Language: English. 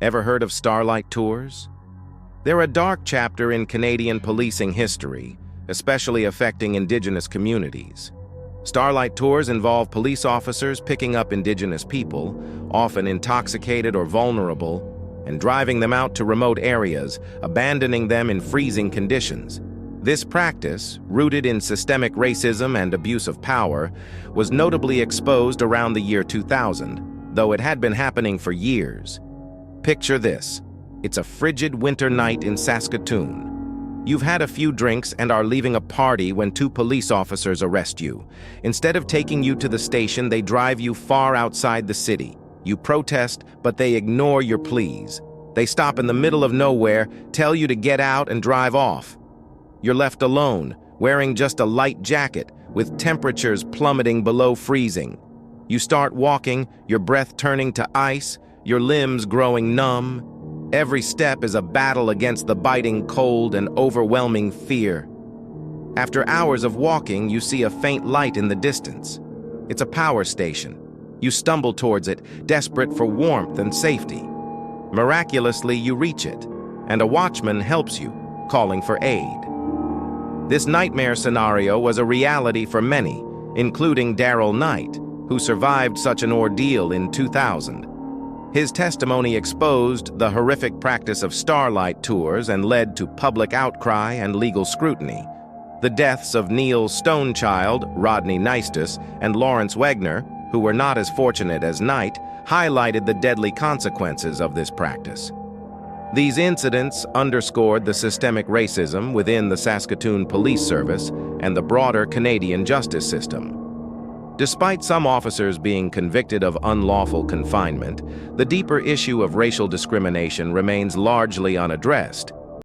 Ever heard of Starlight tours? They're a dark chapter in Canadian policing history, especially affecting Indigenous communities. Starlight tours involve police officers picking up Indigenous people, often intoxicated or vulnerable, and driving them out to remote areas, abandoning them in freezing conditions. This practice, rooted in systemic racism and abuse of power, was notably exposed around the year 2000, though it had been happening for years. Picture this. It's a frigid winter night in Saskatoon. You've had a few drinks and are leaving a party when two police officers arrest you. Instead of taking you to the station, they drive you far outside the city. You protest, but they ignore your pleas. They stop in the middle of nowhere, tell you to get out and drive off. You're left alone, wearing just a light jacket, with temperatures plummeting below freezing. You start walking, your breath turning to ice, your limbs growing numb. Every step is a battle against the biting cold and overwhelming fear. After hours of walking, you see a faint light in the distance. It's a power station. You stumble towards it, desperate for warmth and safety. Miraculously, you reach it, and a watchman helps you, calling for aid. This nightmare scenario was a reality for many, including Daryl Knight, who survived such an ordeal in 2000. His testimony exposed the horrific practice of Starlight tours and led to public outcry and legal scrutiny. The deaths of Neil Stonechild, Rodney Neistus, and Lawrence Wegner, who were not as fortunate as Knight, highlighted the deadly consequences of this practice. These incidents underscored the systemic racism within the Saskatoon Police Service and the broader Canadian justice system. Despite some officers being convicted of unlawful confinement, the deeper issue of racial discrimination remains largely unaddressed.